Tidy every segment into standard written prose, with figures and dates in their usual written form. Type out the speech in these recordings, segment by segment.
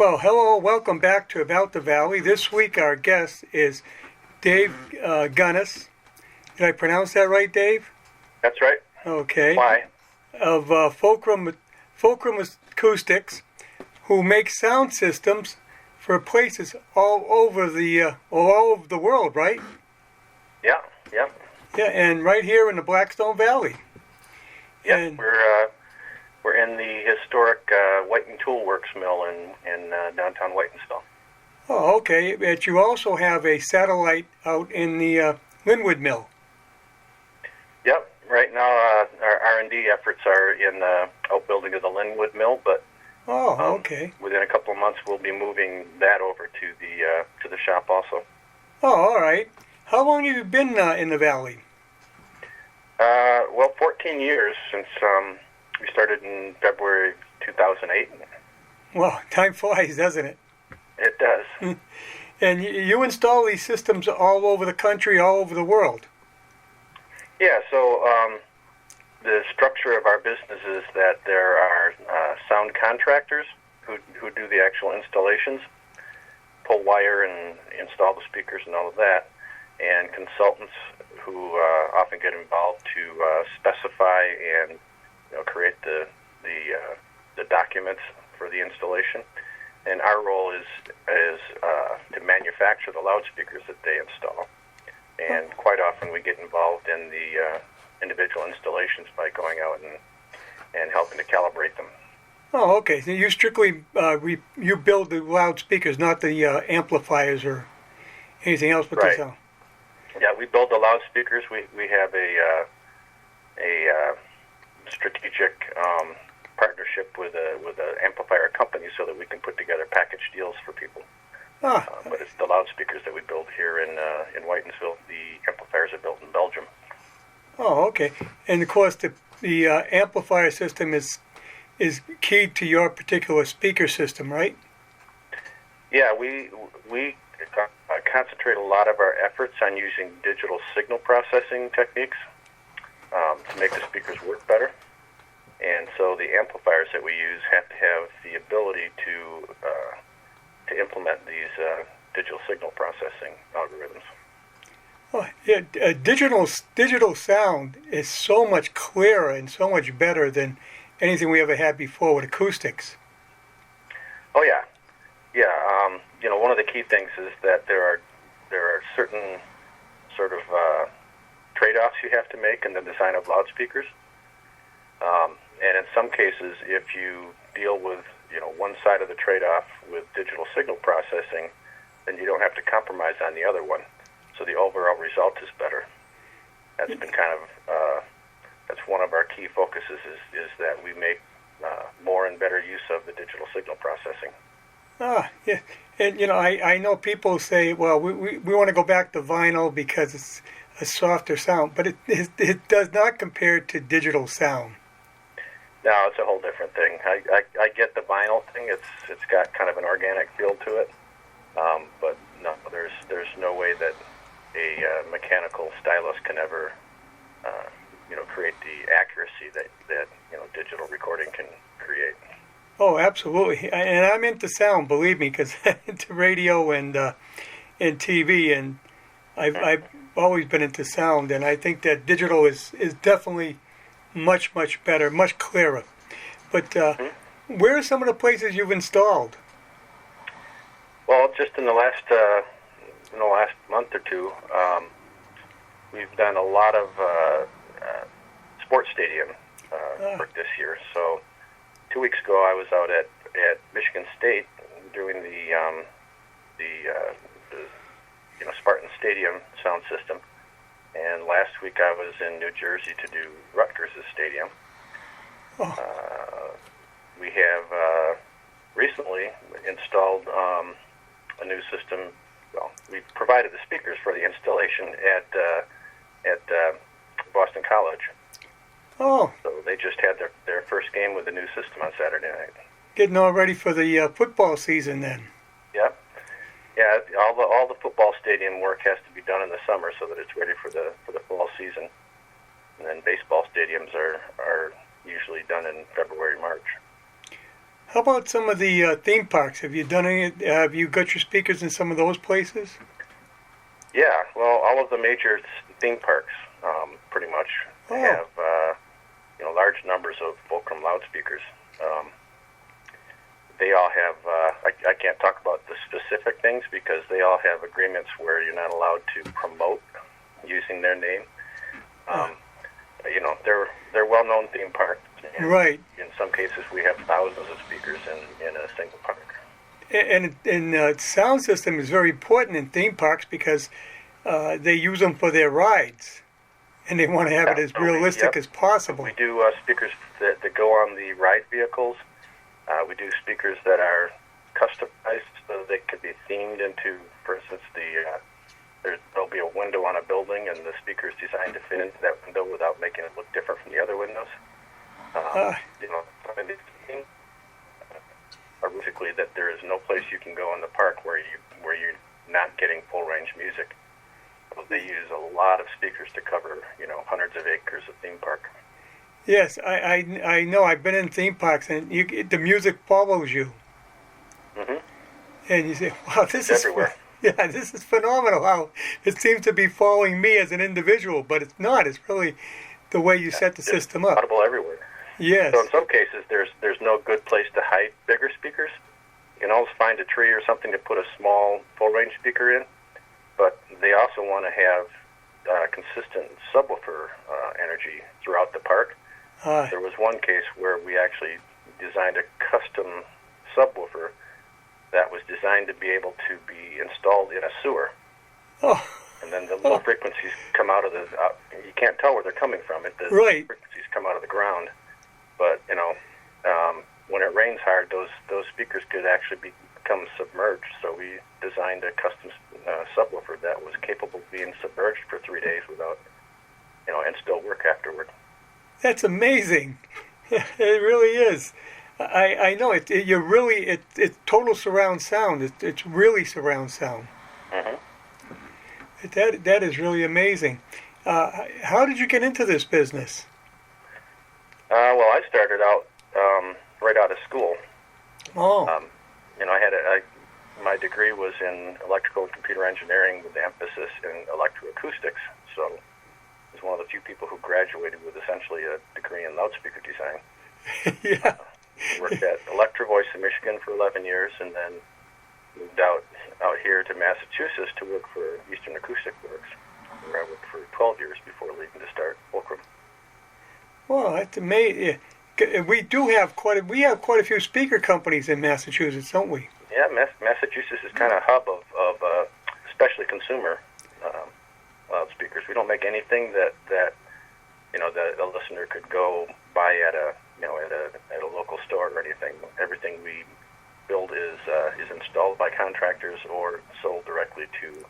Well, hello, welcome back to About the Valley. This week our guest is Dave Gunness. Did I pronounce that right, Dave? That's right. Okay. Why? Of Fulcrum Acoustics, who makes sound systems for places all over the world, right? Yeah. Yeah, and right here in the Blackstone Valley. Yeah, And we're in the historic Whiting Tool Works mill in downtown Whitensville. oh, okay. But you also have a satellite out in the Linwood mill. Yep. Right now, our R&D efforts are in the outbuilding of the Linwood mill, but Oh, okay. within a couple of months, we'll be moving that over to the shop also. Oh, all right. How long have you been in the valley? Well, 14 years since we started in February 2008. Well, time flies, doesn't it? It does. And you install these systems all over the country, all over the world. Yeah, so the structure of our business is that there are sound contractors who do the actual installations, pull wire and install the speakers and all of that, and consultants who often get involved to specify and create the documents for the installation. And our role is to manufacture the loudspeakers that they install. And quite often we get involved in the individual installations by going out and helping to calibrate them. Oh, okay. So you strictly you build the loudspeakers, not the amplifiers or anything else with Right. the sound. Yeah, we build the loudspeakers. We have a strategic partnership with an amplifier company so that we can put together package deals for people. Ah, But it's the loudspeakers that we build here in Whitensville. The amplifiers are built in Belgium. oh, okay. And of course, the amplifier system is key to your particular speaker system, right? Yeah, we concentrate a lot of our efforts on using digital signal processing techniques to make the speakers work better. And so the amplifiers that we use have to have the ability to implement these digital signal processing algorithms. Oh, yeah. Digital sound is so much clearer and so much better than anything we ever had before with acoustics. Oh yeah. One of the key things is that there are certain sort of trade-offs you have to make in the design of loudspeakers. And in some cases, if you deal with one side of the trade-off with digital signal processing, then you don't have to compromise on the other one. So the overall result is better. That's been kind of that's one of our key focuses is that we make more and better use of the digital signal processing. Ah, yeah. And I know people say, well, we want to go back to vinyl because it's a softer sound, but it does not compare to digital sound. No, it's a whole different thing. I get the vinyl thing. It's got kind of an organic feel to it, but no, there's no way that a mechanical stylus can ever create the accuracy that digital recording can create. Oh, absolutely. And I'm into sound, believe me, because I'm into radio and TV, and I've always been into sound, and I think that digital is definitely much better, much clearer. But where are some of the places you've installed? Well, just in the last month or two, we've done a lot of sports stadium work this year. So 2 weeks ago, I was out at Michigan State doing the Spartan Stadium sound system. And last week I was in New Jersey to do Rutgers' stadium. Oh. We have recently installed a new system. Well, we provided the speakers for the installation at Boston College. Oh. So they just had their first game with the new system on Saturday night. Getting all ready for the football season then. Yep. Yeah, all the football stadium work has to be done in the summer so that it's ready for the fall season. And then baseball stadiums are usually done in February, March. How about some of the theme parks? Have you done any? Have you got your speakers in some of those places? Yeah, well, all of the major theme parks, pretty much, have large numbers of Fulcrum loudspeakers. They all have. I can't talk about the specific things because they all have agreements where you're not allowed to promote using their name. They're well-known theme parks. And right. In some cases, we have thousands of speakers in a single park. And sound system is very important in theme parks because they use them for their rides, and they want to have it as realistic as possible. We do speakers that go on the ride vehicles. We do speakers that are customized so they could be themed into, for instance, there'll be a window on a building, and the speaker is designed to fit into that window without making it look different from the other windows. Basically, that there is no place you can go in the park where you're not getting full range music. So they use a lot of speakers to cover hundreds of acres of theme park. Yes, I know. I've been in theme parks, and the music follows you. Mm-hmm. And you say, "Wow, this is everywhere." Yeah, this is phenomenal. How it seems to be following me as an individual, but it's not. It's really the way you set the system up. Audible everywhere. Yes. So in some cases, there's no good place to hide bigger speakers. You can always find a tree or something to put a small full range speaker in, but they also want to have consistent subwoofer energy throughout the park. There was one case where we actually designed a custom subwoofer that was designed to be able to be installed in a sewer. Oh. And then the low frequencies come out of the... you can't tell where they're coming from. The right. frequencies come out of the ground. But, when it rains hard, those speakers could actually become submerged. So we designed a custom subwoofer that was capable of being submerged for 3 days without, and still work afterward. That's amazing. It really is. I know it. It's total surround sound. It's really surround sound. Mm-hmm. That is really amazing. How did you get into this business? Well, I started out right out of school. Oh. My degree was in electrical and computer engineering with the emphasis in electroacoustics. So I was one of the few people who graduated with essentially a degree in loudspeaker design. Yeah. Worked at Electro-Voice in Michigan for 11 years, and then moved out here to Massachusetts to work for Eastern Acoustic Works, where I worked for 12 years before leaving to start Fulcrum. Well, that's amazing. We have quite a few speaker companies in Massachusetts, don't we? Yeah, Massachusetts is kind of a hub of especially consumer loudspeakers. We don't make anything that a listener could go buy at a local store or anything. Everything we build is installed by contractors or sold directly to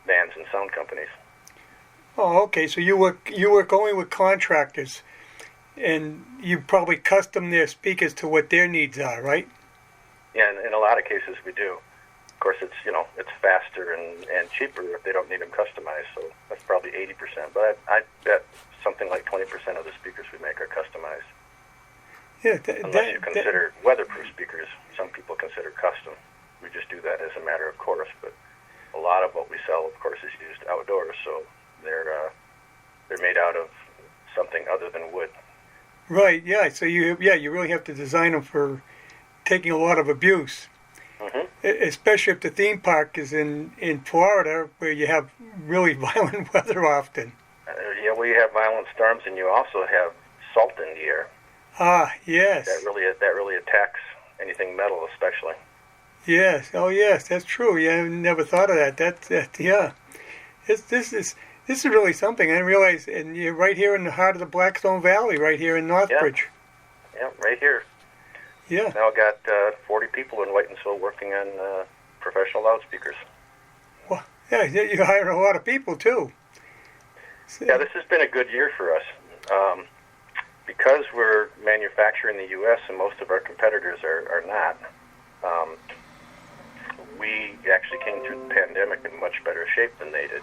bands and sound companies. Oh, okay. So you work only with contractors, and you probably custom their speakers to what their needs are, right? Yeah, in a lot of cases we do. Of course, it's faster and cheaper if they don't need them customized. So that's probably 80%. But I bet something like 20% of the speakers we make are customized. Yeah, unless you consider weatherproof speakers, some people consider custom. We just do that as a matter of course. But a lot of what we sell, of course, is used outdoors. So they're made out of something other than wood. Right. Yeah. So you really have to design them for taking a lot of abuse. Mm-hmm. Especially if the theme park is in Florida, where you have really violent weather often. We have violent storms, and you also have salt in the air. Ah, yes. That really attacks anything metal, especially. Yes. Oh, yes. That's true. Yeah, I never thought of that. Yeah. This is really something. I realize, and you're right here in the heart of the Blackstone Valley, right here in Northbridge. Yeah, right here. Yeah. Now I've got 40 people in Whitensville working on professional loudspeakers. Well, yeah, you hire a lot of people too. So, yeah, this has been a good year for us. Because we're manufacturing in the U.S. and most of our competitors are not, we actually came through the pandemic in much better shape than they did.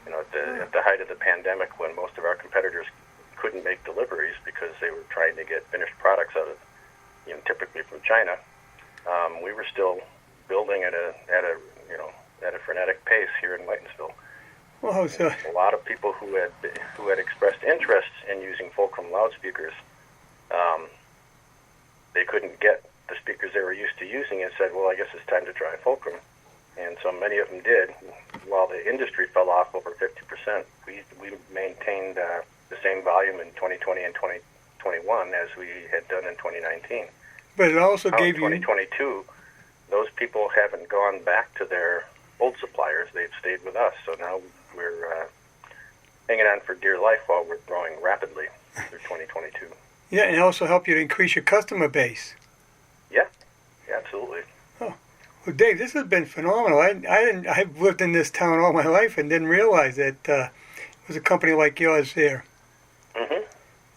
At the height of the pandemic, when most of our competitors couldn't make deliveries because they were trying to get finished products out of typically from China, we were still building at a frenetic pace here in Whitensville. Well, so A lot of people who had expressed interest in using Fulcrum loudspeakers, they couldn't get the speakers they were used to using and said, well, I guess it's time to try Fulcrum. And so many of them did. While the industry fell off over 50%, we maintained the same volume in 2020 and 2021 as we had done in 2019. but it also Now, in gave you 2022, those people haven't gone back to their old suppliers. They've stayed with us. So now we're hanging on for dear life while we're growing rapidly through 2022. yeah, and it also helped you to increase your customer base. Yeah, absolutely. Well, Dave, this has been phenomenal. I've lived in this town all my life and didn't realize that it was a company like yours there. Mm-hmm.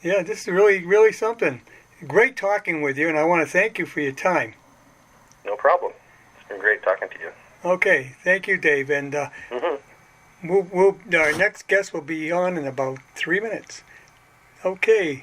Yeah, this is really, really something. Great talking with you, and I want to thank you for your time. No problem. It's been great talking to you. Okay, thank you, Dave. And Mm-hmm. our next guest will be on in about 3 minutes. Okay.